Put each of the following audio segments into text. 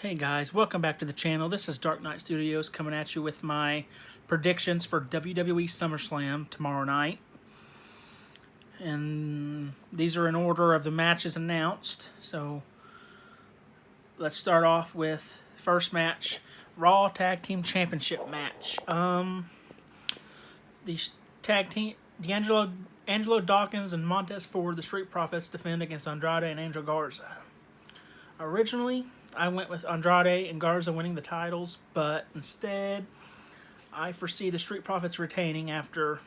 Hey guys, welcome back to the channel. This is Dark Knight Studios coming at you with my predictions for WWE SummerSlam tomorrow night. And these are in order of the matches announced. So let's start off with the first match, Raw Tag Team Championship match. The tag team, Angelo Dawkins and Montez Ford, the Street Profits, defend against Andrade and Angel Garza. Originally, I went with Andrade and Garza winning the titles, but instead, I foresee the Street Profits retaining after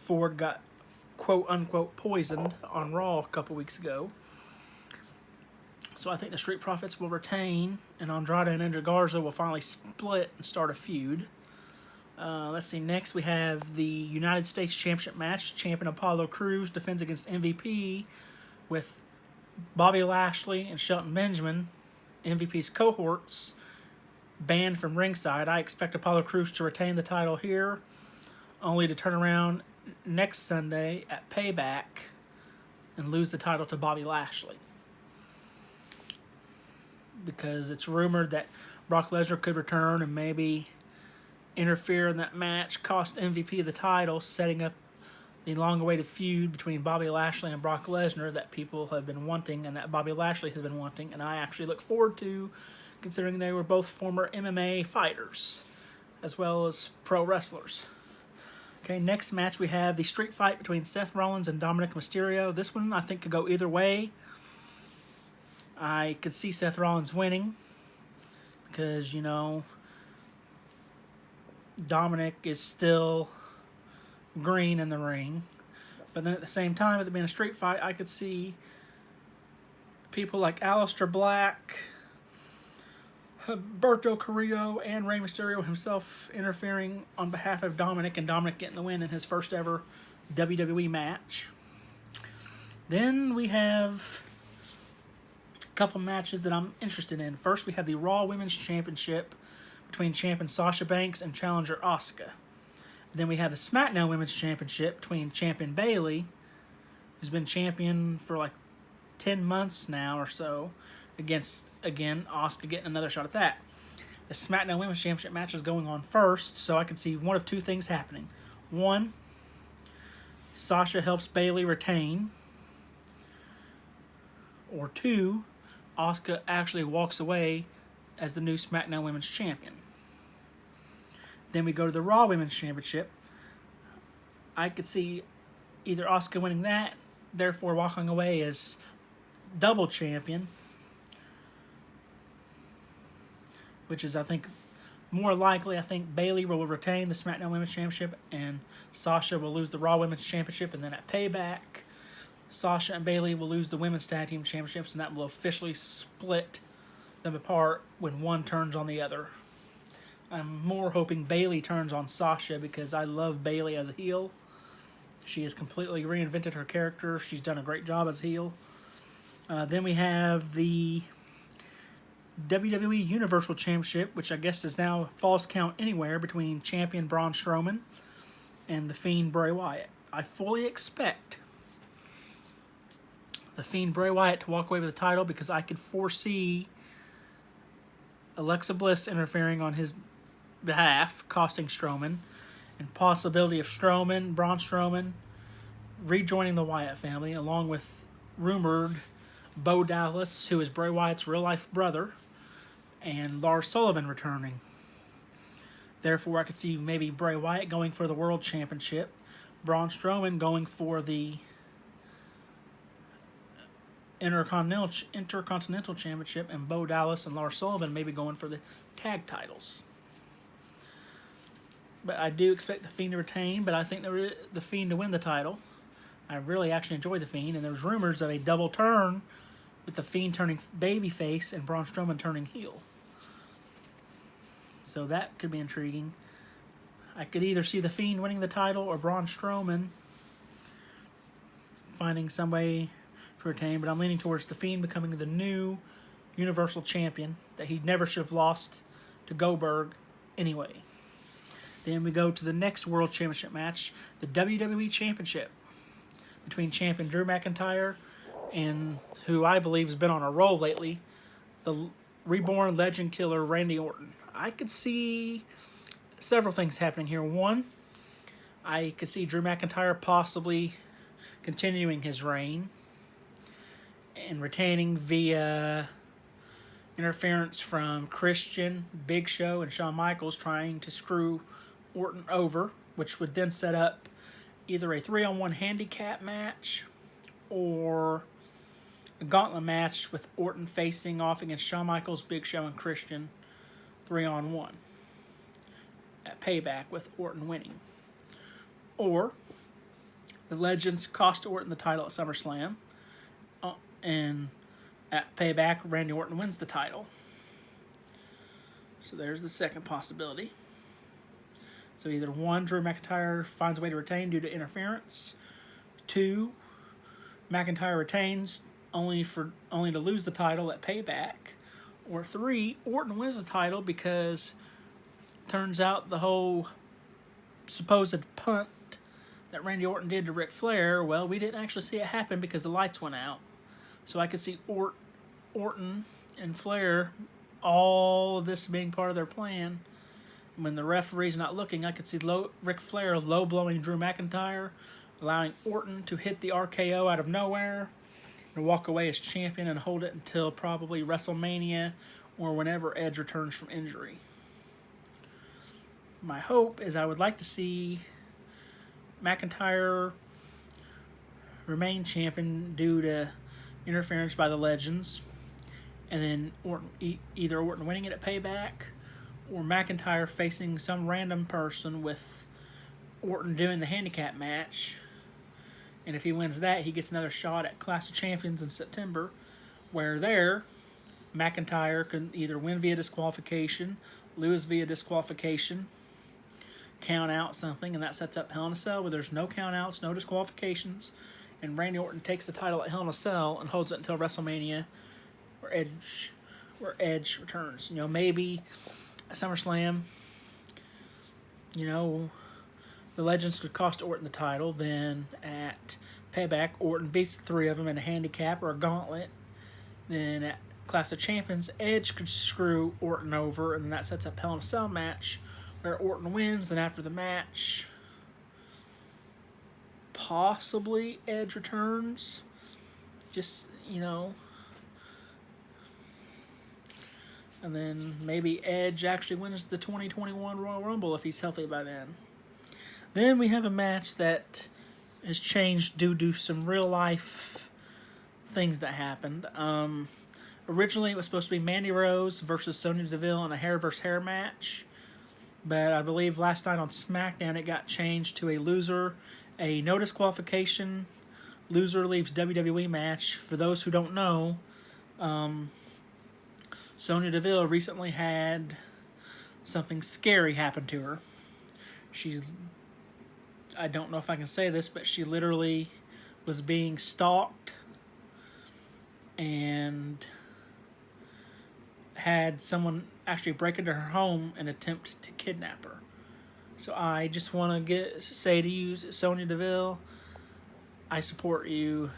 Ford got quote-unquote poisoned on Raw a couple weeks ago. So I think the Street Profits will retain, and Andrade and Angel Garza will finally split and start a feud. Let's see, next we have the United States Championship match. Champion Apollo Crews defends against MVP with Bobby Lashley and Shelton Benjamin, MVP's cohorts, banned from ringside. I expect Apollo Crews to retain the title here, only to turn around next Sunday at Payback and lose the title to Bobby Lashley. Because it's rumored that Brock Lesnar could return and maybe interfere in that match, cost MVP the title, setting up the long-awaited feud between Bobby Lashley and Brock Lesnar that people have been wanting and that Bobby Lashley has been wanting, and I actually look forward to, considering they were both former MMA fighters as well as pro wrestlers. Okay, next match we have the street fight between Seth Rollins and Dominic Mysterio. This one I think could go either way. I could see Seth Rollins winning because, you know, Dominic is still green in the ring, but then at the same time, with it being a street fight, I could see people like Aleister Black, Humberto Carrillo, and Rey Mysterio himself interfering on behalf of Dominic, and Dominic getting the win in his first ever WWE match. Then we have a couple matches that I'm interested in. First, we have the Raw Women's Championship between champion Sasha Banks and challenger Asuka. Then we have the SmackDown Women's Championship between champion Bayley, who's been champion for like 10 months now or so, against, again, Asuka getting another shot at that. The SmackDown Women's Championship match is going on first, so I can see one of two things happening. One, Sasha helps Bayley retain. Or two, Asuka actually walks away as the new SmackDown Women's Champion. Then we go to the Raw Women's Championship. I could see either Asuka winning that, therefore walking away as double champion, which is, I think, more likely. I think Bayley will retain the SmackDown Women's Championship and Sasha will lose the Raw Women's Championship, and then at Payback, Sasha and Bayley will lose the Women's Tag Team Championships, and that will officially split them apart when one turns on the other. I'm more hoping Bayley turns on Sasha because I love Bayley as a heel. She has completely reinvented her character. She's done a great job as a heel. Then we have the WWE Universal Championship, which I guess is now Falls Count Anywhere, between champion Braun Strowman and The Fiend Bray Wyatt. I fully expect The Fiend Bray Wyatt to walk away with the title because I could foresee Alexa Bliss interfering on his behalf, costing Strowman, and possibility of Braun Strowman, rejoining the Wyatt family, along with rumored Bo Dallas, who is Bray Wyatt's real-life brother, and Lars Sullivan returning. Therefore, I could see maybe Bray Wyatt going for the World Championship, Braun Strowman going for the Intercontinental Championship, and Bo Dallas and Lars Sullivan maybe going for the tag titles. But I do expect The Fiend to retain, but I think the Fiend to win the title. I really actually enjoy The Fiend, and there's rumors of a double turn with The Fiend turning babyface and Braun Strowman turning heel. So that could be intriguing. I could either see The Fiend winning the title or Braun Strowman finding some way to retain, but I'm leaning towards The Fiend becoming the new Universal Champion that he never should have lost to Goldberg anyway. Then we go to the next World Championship match, the WWE Championship, between champion Drew McIntyre and who I believe has been on a roll lately, the reborn legend killer Randy Orton. I could see several things happening here. One, I could see Drew McIntyre possibly continuing his reign and retaining via interference from Christian, Big Show, and Shawn Michaels trying to screw Orton over, which would then set up either a 3-on-1 handicap match or a gauntlet match with Orton facing off against Shawn Michaels, Big Show, and Christian 3-on-1 at Payback with Orton winning. Or the Legends cost Orton the title at SummerSlam, and at Payback, Randy Orton wins the title. So there's the second possibility. So either one, Drew McIntyre finds a way to retain due to interference. Two, McIntyre retains only to lose the title at Payback. Or three, Orton wins the title because turns out the whole supposed punt that Randy Orton did to Ric Flair, well, we didn't actually see it happen because the lights went out. So I could see Orton and Flair, all of this being part of their plan. When the referee's not looking, I could see Ric Flair low-blowing Drew McIntyre, allowing Orton to hit the RKO out of nowhere and walk away as champion and hold it until probably WrestleMania or whenever Edge returns from injury. My hope is I would like to see McIntyre remain champion due to interference by the Legends, and then either Orton winning it at Payback or McIntyre facing some random person with Orton doing the handicap match. And if he wins that, he gets another shot at Clash of Champions in September, where there, McIntyre can either win via disqualification, lose via disqualification, count out something, and that sets up Hell in a Cell where there's no count outs, no disqualifications, and Randy Orton takes the title at Hell in a Cell and holds it until WrestleMania where Edge returns. Maybe at SummerSlam, the Legends could cost Orton the title. Then at Payback, Orton beats the three of them in a handicap or a gauntlet. Then at Clash of Champions, Edge could screw Orton over, and that sets up Hell in a Cell match where Orton wins, and after the match, possibly Edge returns. And then maybe Edge actually wins the 2021 Royal Rumble if he's healthy by then. Then we have a match that has changed due to some real-life things that happened. Originally, it was supposed to be Mandy Rose versus Sonya Deville in a hair versus hair match. But I believe last night on SmackDown, it got changed to a no disqualification, loser leaves WWE match. For those who don't know, Sonya Deville recently had something scary happen to her. I don't know if I can say this, but she literally was being stalked and had someone actually break into her home and attempt to kidnap her. So I just want to say to you, Sonya Deville, I support you.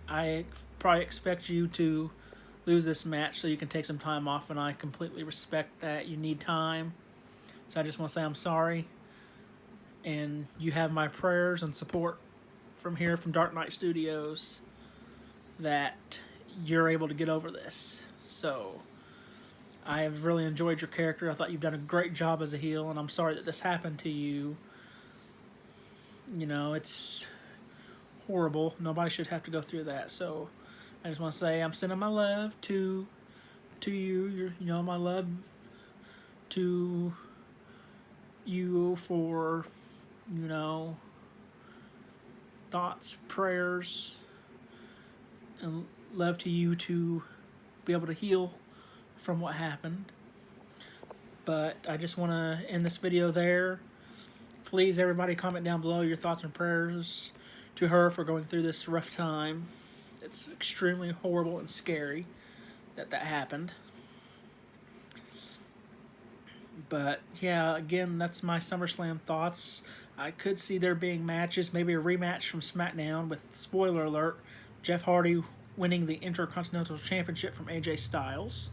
I probably expect you to lose this match so you can take some time off, and I completely respect that. You need time. So I just want to say I'm sorry. And you have my prayers and support from here, from Dark Knight Studios, that you're able to get over this. So I have really enjoyed your character. I thought you've done a great job as a heel, and I'm sorry that this happened to you. It's horrible. Nobody should have to go through that. So I just want to say I'm sending my love to you. My love to you for, thoughts, prayers, and love to you to be able to heal from what happened. But I just want to end this video there. Please, everybody, comment down below your thoughts and prayers to her for going through this rough time. It's extremely horrible and scary that happened. But yeah, again, that's my SummerSlam thoughts. I could see there being matches, maybe a rematch from SmackDown with, spoiler alert, Jeff Hardy winning the Intercontinental Championship from AJ Styles.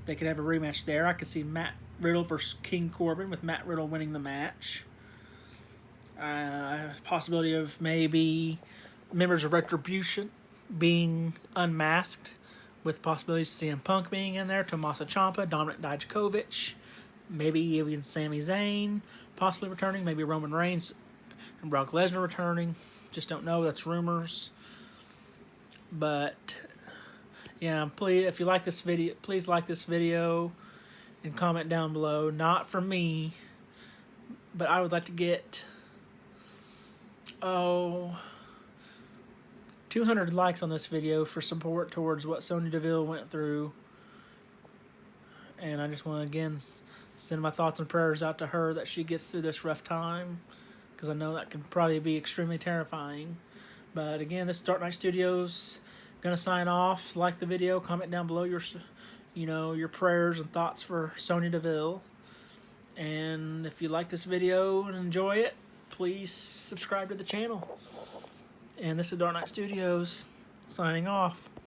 they could have a rematch there. I could see Matt Riddle versus King Corbin, with Matt Riddle winning the match. Possibility of maybe members of Retribution being unmasked, with possibilities of CM Punk being in there, Tommaso Ciampa, Dominik Dijakovic, maybe even Sami Zayn possibly returning, maybe Roman Reigns and Brock Lesnar returning. Just don't know. That's rumors. But yeah, please, if you like this video, please like this video and comment down below. Not for me, but I would like to get 200 likes on this video for support towards what Sonya Deville went through. And I just want to again send my thoughts and prayers out to her that she gets through this rough time, because I know that can probably be extremely terrifying. But again, this is Dark Knight Studios. Gonna sign off. Like the video, comment down below your prayers and thoughts for Sonya Deville. And if you like this video and enjoy it, please subscribe to the channel. And this is Dark Knight Studios signing off.